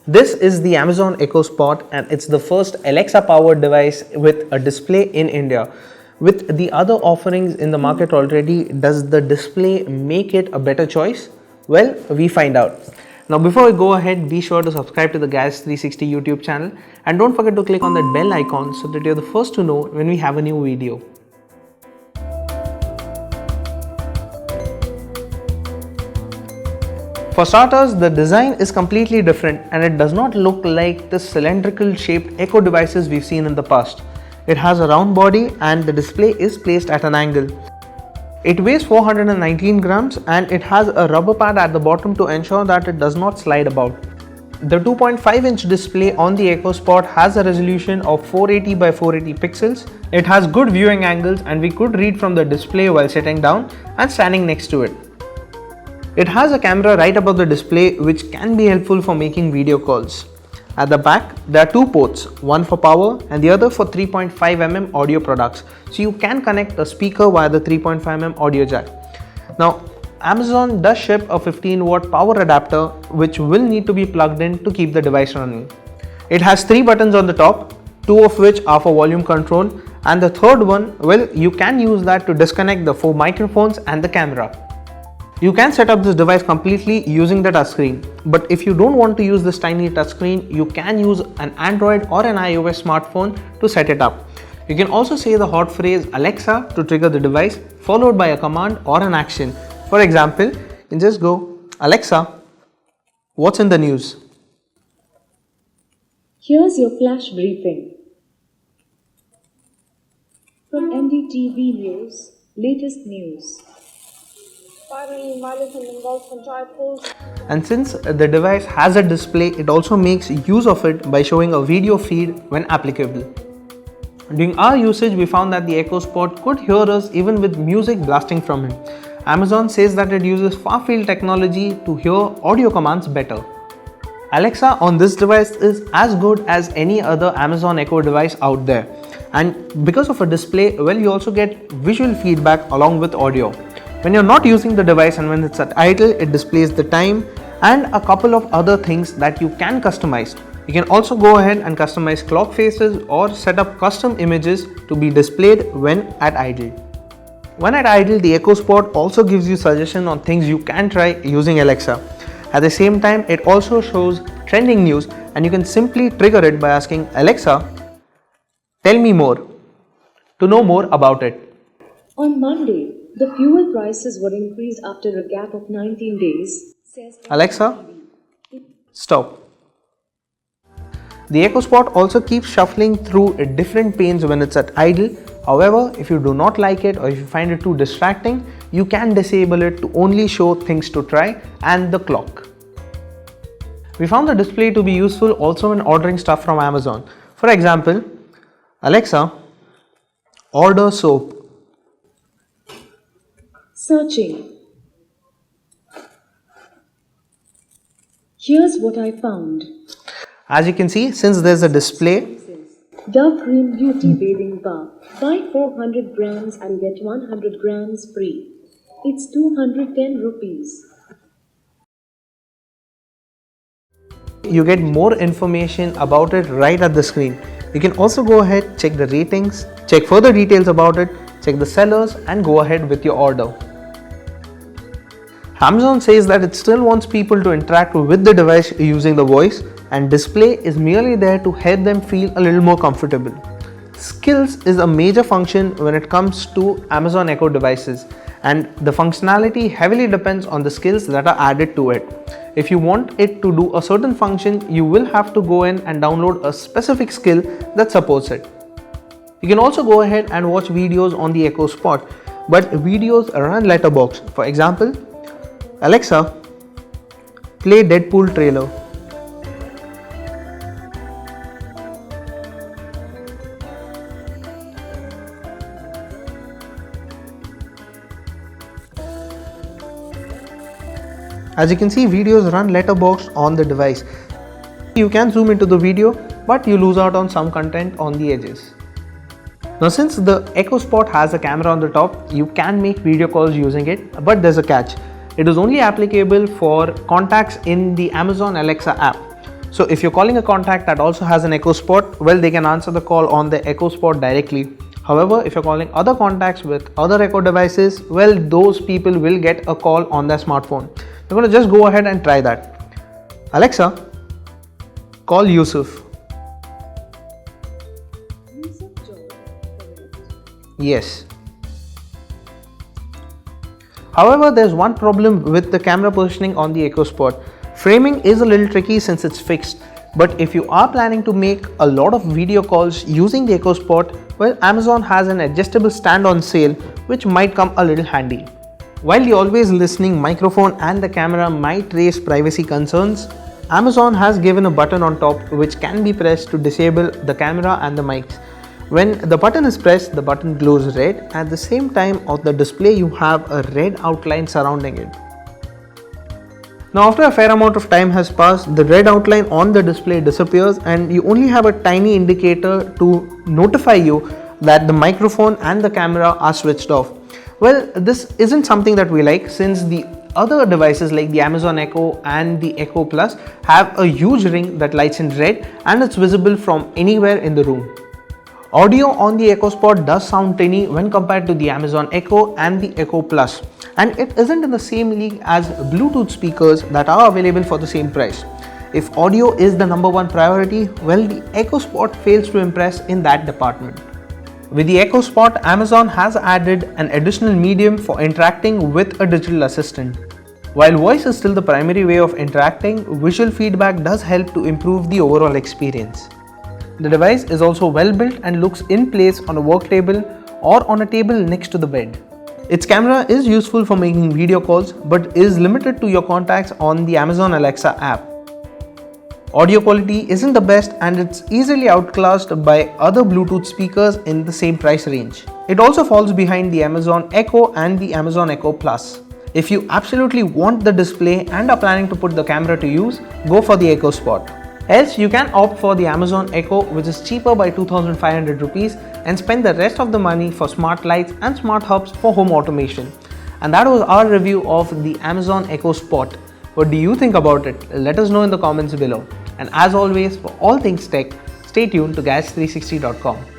This is the Amazon Echo Spot and it's the first Alexa powered device with a display in India. With the other offerings in the market already, does the display make it a better choice? Well, we find out. Now before we go ahead, be sure to subscribe to the Gaz 360 YouTube channel and don't forget to click on that bell icon so that you're the first to know when we have a new video. For starters, the design is completely different and it does not look like the cylindrical shaped Echo devices we've seen in the past. It has a round body and the display is placed at an angle. It weighs 419 grams and it has a rubber pad at the bottom to ensure that it does not slide about. The 2.5-inch display on the Echo Spot has a resolution of 480 by 480 pixels. It has good viewing angles and we could read from the display while sitting down and standing next to it. It has a camera right above the display which can be helpful for making video calls. At the back, there are two ports, one for power and the other for 3.5mm audio products. So you can connect a speaker via the 3.5mm audio jack. Now, Amazon does ship a 15-watt power adapter which will need to be plugged in to keep the device running. It has 3 buttons on the top, 2 of which are for volume control and the third one, well, you can use that to disconnect the 4 microphones and the camera. You can set up this device completely using the touchscreen, but if you don't want to use this tiny touchscreen, you can use an Android or an iOS smartphone to set it up. You can also say the hot phrase Alexa to trigger the device, followed by a command or an action. For example, you can just go, Alexa, what's in the news? Here's your flash briefing. From NDTV News, latest news. And since the device has a display, it also makes use of it by showing a video feed when applicable. During our usage, we found that the Echo Spot could hear us even with music blasting from it. Amazon says that it uses far-field technology to hear audio commands better. Alexa on this device is as good as any other Amazon Echo device out there. And because of a display, well, you also get visual feedback along with audio. When you're not using the device and when it's at idle, it displays the time and a couple of other things that you can customize. You can also go ahead and customize clock faces or set up custom images to be displayed when at idle. When at idle, the Echo Spot also gives you suggestions on things you can try using Alexa. At the same time, it also shows trending news and you can simply trigger it by asking Alexa, tell me more, to know more about it. On Monday, the fuel prices were increased after a gap of 19 days, says Alexa, stop. The Echo Spot also keeps shuffling through different panes when it's at idle. However, if you do not like it or if you find it too distracting, you can disable it to only show things to try and the clock. We found the display to be useful also when ordering stuff from Amazon. For example, Alexa, order soap. Searching. Here's what I found. As you can see, since there's a display, Dove Green Beauty Bathing Bar. Buy 400 grams and get 100 grams free. It's 210 rupees. you get more information about it right at the screen. You can also go ahead, check the ratings, check further details about it, check the sellers and go ahead with your order. Amazon says that it still wants people to interact with the device using the voice, and display is merely there to help them feel a little more comfortable. Skills is a major function when it comes to Amazon Echo devices, and the functionality heavily depends on the skills that are added to it. If you want it to do a certain function, you will have to go in and download a specific skill that supports it. You can also go ahead and watch videos on the Echo Spot, but videos run letterbox. For example, Alexa, play Deadpool trailer. As you can see, videos run letterbox on the device. You can zoom into the video, but you lose out on some content on the edges. Now, since the Echo Spot has a camera on the top, you can make video calls using it, but there's a catch. It is only applicable for contacts in the Amazon Alexa app. So if you're calling a contact that also has an Echo Spot, well, they can answer the call on the Echo Spot directly. However, if you're calling other contacts with other Echo devices, well, those people will get a call on their smartphone. You're going to just go ahead and try that. Alexa, call Yusuf. Yusuf George, correct? Yes. However, there's one problem with the camera positioning on the Echo Spot. Framing is a little tricky since it's fixed, but if you are planning to make a lot of video calls using the Echo Spot, well, Amazon has an adjustable stand on sale which might come a little handy. While the always listening microphone and the camera might raise privacy concerns, Amazon has given a button on top which can be pressed to disable the camera and the mics. When the button is pressed, the button glows red. At the same time on the display, you have a red outline surrounding it. Now after a fair amount of time has passed, the red outline on the display disappears and you only have a tiny indicator to notify you that the microphone and the camera are switched off. Well, this isn't something that we like since the other devices like the Amazon Echo and the Echo Plus have a huge ring that lights in red and it's visible from anywhere in the room. Audio on the Echo Spot does sound tinny when compared to the Amazon Echo and the Echo Plus, and it isn't in the same league as Bluetooth speakers that are available for the same price. If audio is the number one priority, well, the Echo Spot fails to impress in that department. With the Echo Spot, Amazon has added an additional medium for interacting with a digital assistant. While voice is still the primary way of interacting, visual feedback does help to improve the overall experience. The device is also well built and looks in place on a work table or on a table next to the bed. Its camera is useful for making video calls but is limited to your contacts on the Amazon Alexa app. Audio quality isn't the best and it's easily outclassed by other Bluetooth speakers in the same price range. It also falls behind the Amazon Echo and the Amazon Echo Plus. If you absolutely want the display and are planning to put the camera to use, go for the Echo Spot. Else, you can opt for the Amazon Echo, which is cheaper by 2,500 rupees, and spend the rest of the money for smart lights and smart hubs for home automation. And that was our review of the Amazon Echo Spot. What do you think about it? Let us know in the comments below. And as always, for all things tech, stay tuned to Gadgets360.com.